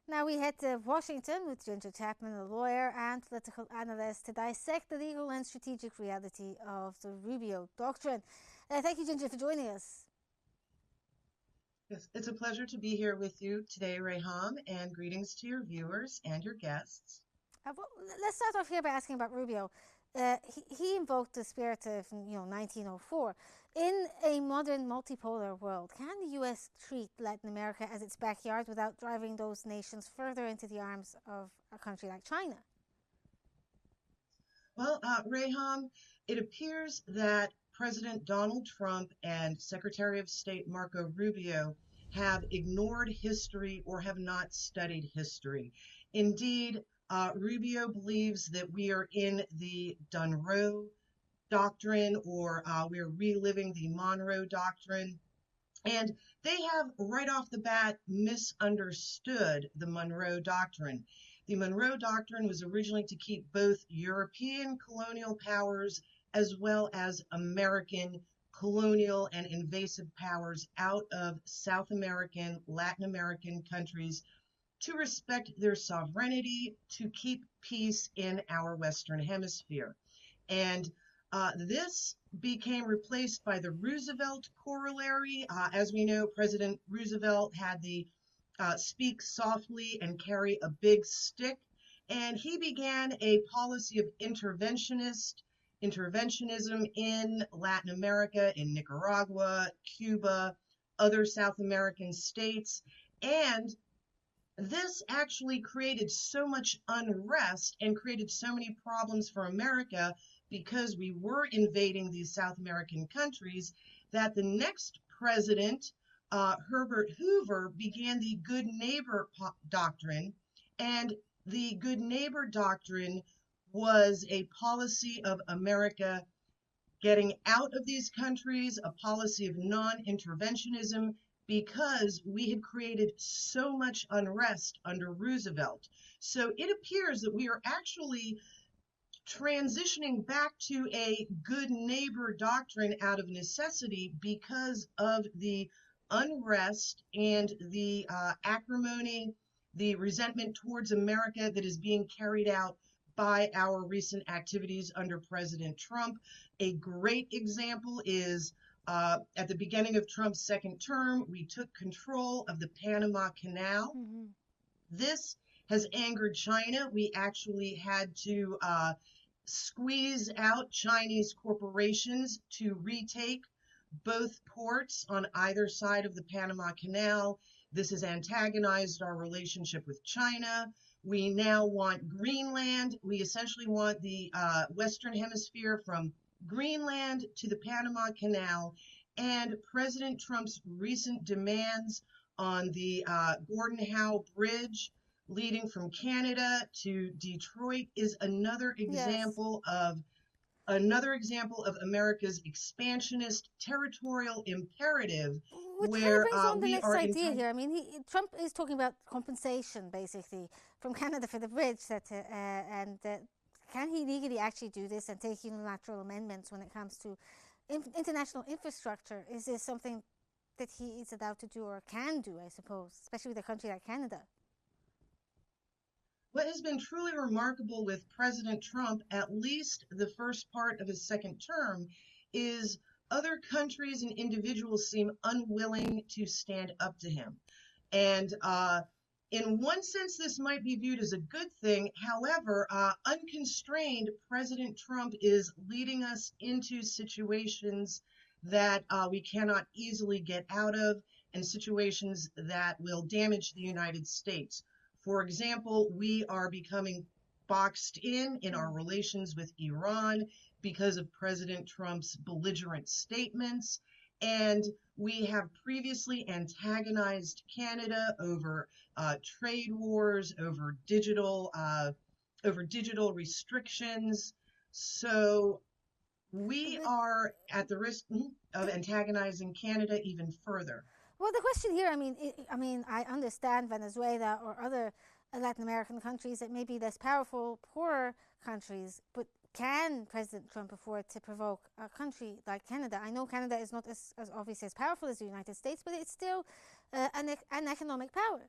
Now we head to Washington with Ginger Chapman, a lawyer and political analyst, to dissect the legal and strategic reality of the Rubio doctrine. Thank you, Ginger, for joining us. Yes, it's a pleasure to be here with you today, Reham, and greetings to your viewers and your guests. Well, let's start off here by asking about Rubio. He invoked the spirit of 1904. In a modern multipolar world, can the U.S. treat Latin America as its backyard without driving those nations further into the arms of a country like China? Well, Reham, it appears that President Donald Trump and Secretary of State Marco Rubio have ignored history or have not studied history. Indeed, Rubio believes that we are in the Dunroe doctrine, or we're reliving the Monroe doctrine. And they have right off the bat misunderstood the Monroe Doctrine. The Monroe Doctrine was originally to keep both European colonial powers as well as American colonial and invasive powers out of South American, Latin American countries to respect their sovereignty, to keep peace in our Western Hemisphere. And this became replaced by the Roosevelt corollary. As we know, President Roosevelt had the speak softly and carry a big stick, and he began a policy of interventionism in Latin America, in Nicaragua, Cuba, other South American states, and this actually created so much unrest and created so many problems for America because we were invading these South American countries that the next president, Herbert Hoover, began the Good Neighbor Doctrine. And the Good Neighbor Doctrine was a policy of America getting out of these countries, a policy of non-interventionism, because we had created so much unrest under Roosevelt. So it appears that we are actually transitioning back to a good neighbor doctrine out of necessity because of the unrest and the acrimony, the resentment towards America that is being carried out by our recent activities under President Trump. A great example is at the beginning of Trump's second term, we took control of the Panama Canal. Mm-hmm. This has angered China. We actually had to squeeze out Chinese corporations to retake both ports on either side of the Panama Canal. This has antagonized our relationship with China. We now want Greenland. We essentially want the Western Hemisphere from Greenland to the Panama Canal. And President Trump's recent demands on the Gordon Howe Bridge leading from Canada to Detroit is another Yes. example of America's expansionist territorial imperative, Which kind of where brings on the we next are idea here. I mean, Trump is talking about compensation, basically, from Canada for the bridge. Can he legally actually do this and take unilateral amendments when it comes to international infrastructure? Is this something that he is allowed to do or can do, I suppose, especially with a country like Canada? What has been truly remarkable with President Trump, at least the first part of his second term, is other countries and individuals seem unwilling to stand up to him. And in one sense, this might be viewed as a good thing. However, unconstrained, President Trump is leading us into situations that we cannot easily get out of, and situations that will damage the United States. For example, we are becoming boxed in our relations with Iran because of President Trump's belligerent statements. And we have previously antagonized Canada over trade wars, over digital restrictions. So we are at the risk of antagonizing Canada even further. Well, the question here, I understand Venezuela or other Latin American countries that may be less powerful, poorer countries, but can President Trump afford to provoke a country like Canada? I know Canada is not as obviously as powerful as the United States, but it's still an economic power.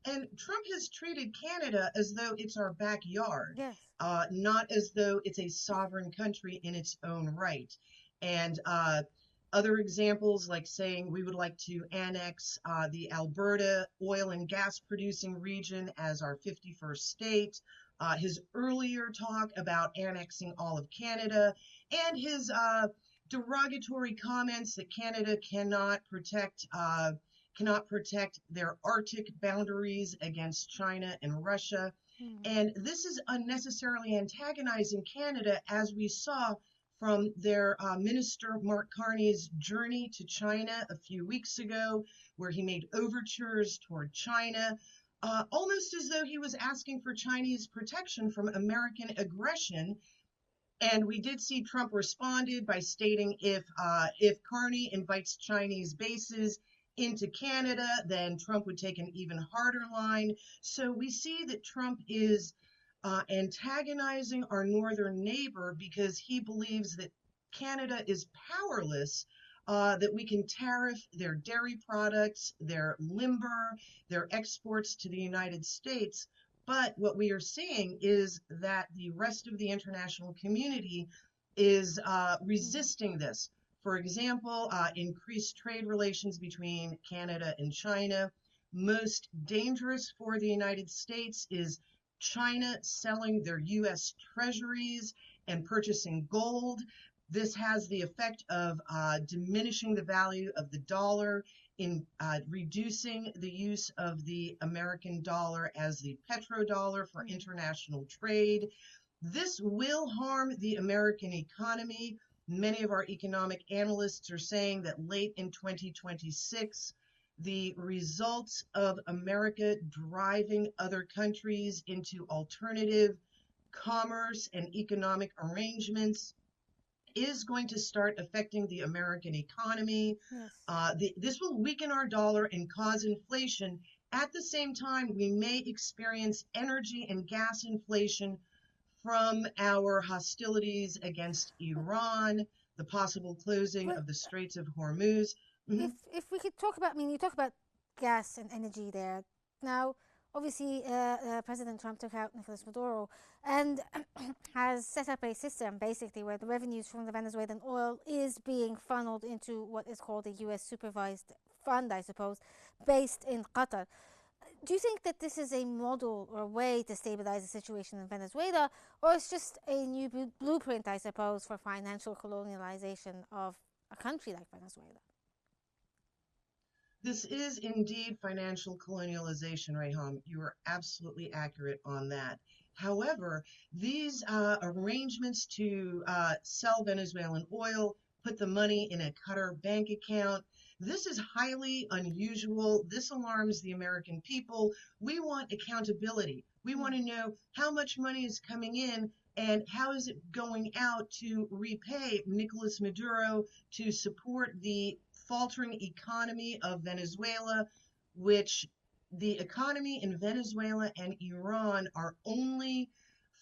And Trump has treated Canada as though it's our backyard, Yes. not as though it's a sovereign country in its own right. And other examples, like saying we would like to annex the Alberta oil and gas producing region as our 51st state, his earlier talk about annexing all of Canada, and his derogatory comments that Canada cannot protect their Arctic boundaries against China and Russia. Hmm. And this is unnecessarily antagonizing Canada, as we saw from their Minister Mark Carney's journey to China a few weeks ago, where he made overtures toward China, almost as though he was asking for Chinese protection from American aggression. And we did see Trump responded by stating if Carney invites Chinese bases into Canada, then Trump would take an even harder line. So we see that Trump is antagonizing our northern neighbor because he believes that Canada is powerless, that we can tariff their dairy products, their lumber, their exports to the United States. But what we are seeing is that the rest of the international community is resisting this. For example, increased trade relations between Canada and China. Most dangerous for the United States is China selling their U.S. treasuries and purchasing gold. This has the effect of diminishing the value of the dollar, in reducing the use of the American dollar as the petrodollar for international trade. This will harm the American economy. Many of our economic analysts are saying that late in 2026, the results of America driving other countries into alternative commerce and economic arrangements is going to start affecting the American economy. Yes. This will weaken our dollar and cause inflation. At the same time, we may experience energy and gas inflation from our hostilities against Iran, the possible closing But of the Straits of Hormuz. Mhm. if we could talk about, I mean, you talk about gas and energy there. Now, obviously, President Trump took out Nicolas Maduro and has set up a system basically where the revenues from the Venezuelan oil is being funneled into what is called a U.S. supervised fund, I suppose, based in Qatar. Do you think that this is a model or a way to stabilize the situation in Venezuela, or it's just a new blueprint, I suppose, for financial colonialization of a country like Venezuela? This is indeed financial colonialization, Reham. You are absolutely accurate on that. However, these arrangements to sell Venezuelan oil, put the money in a Qatar bank account, this is highly unusual. This alarms the American people. We want accountability. We want to know how much money is coming in and how is it going out to repay Nicolas Maduro, to support the faltering economy of Venezuela, which the economy in Venezuela and Iran are only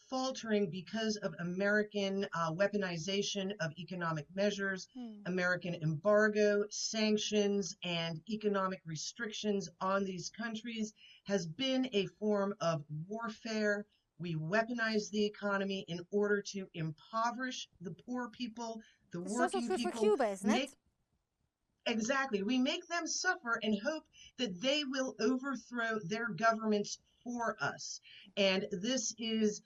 faltering because of American weaponization of economic measures, Hmm. American embargo, sanctions, and economic restrictions on these countries has been a form of warfare. We weaponize the economy in order to impoverish the poor people, the This is also working true for people, Cuba, isn't it? make exactly. We make them suffer and hope that they will overthrow their governments for us. And this is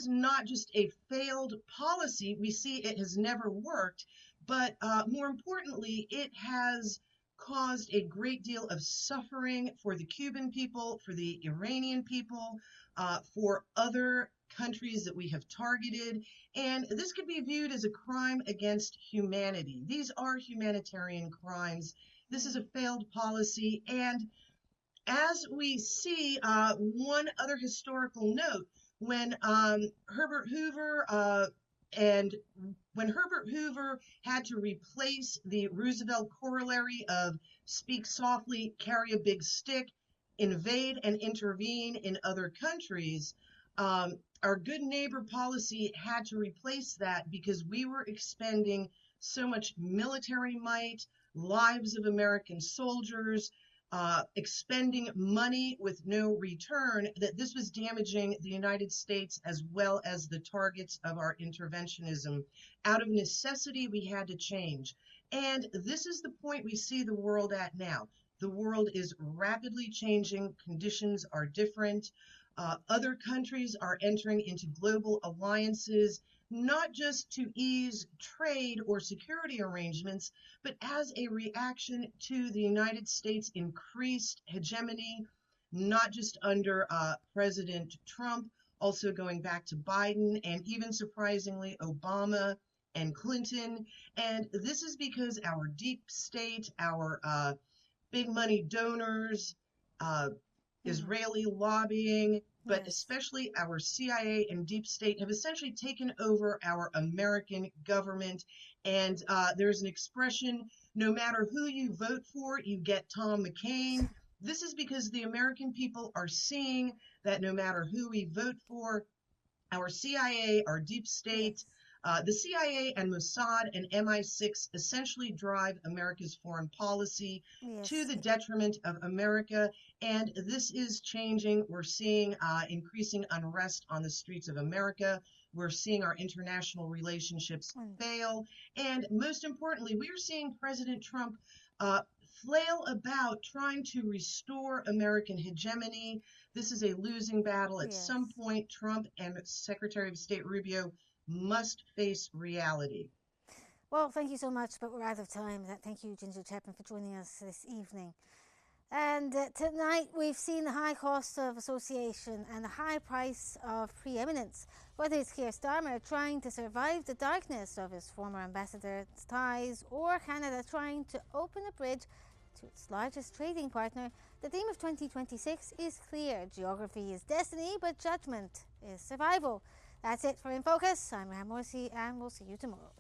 not just a failed policy. We see it has never worked, but more importantly, it has caused a great deal of suffering for the Cuban people, for the Iranian people, for other countries that we have targeted. And this could be viewed as a crime against humanity. These are humanitarian crimes. This is a failed policy. And as we see, one other historical note, when Herbert Hoover and when Herbert Hoover had to replace the Roosevelt corollary of speak softly, carry a big stick, invade and intervene in other countries, our good neighbor policy had to replace that because we were expending so much military might, lives of American soldiers, expending money with no return, that this was damaging the United States as well as the targets of our interventionism. Out of necessity, we had to change. And this is the point we see the world at now. The world is rapidly changing, conditions are different. Other countries are entering into global alliances, not just to ease trade or security arrangements, but as a reaction to the United States' increased hegemony, not just under President Trump, also going back to Biden, and even surprisingly, Obama and Clinton. And this is because our deep state, our big money donors, uh, Israeli lobbying, but Yes. especially our CIA and deep state have essentially taken over our American government. And there's an expression, no matter who you vote for, you get Tom McCain. This is because the American people are seeing that no matter who we vote for, our CIA, our deep state, Yes. the CIA and Mossad and MI6 essentially drive America's foreign policy to Yes. the detriment of America, and this is changing. We're seeing increasing unrest on the streets of America. We're seeing our international relationships fail, and most importantly, we are seeing President Trump uh, flail about trying to restore American hegemony. This is a losing battle. At Yes. some point, Trump and Secretary of State Rubio must face reality. Well, thank you so much, but we're out of time. Thank you, Ginger Chapman, for joining us this evening. And tonight we've seen the high cost of association and the high price of preeminence. Whether it's Keir Starmer trying to survive the darkness of his former ambassador's ties, or Canada trying to open a bridge to its largest trading partner, the theme of 2026 is clear. Geography is destiny, but judgment is survival. That's it for In Focus. I'm Ram Morsi, and we'll see you tomorrow.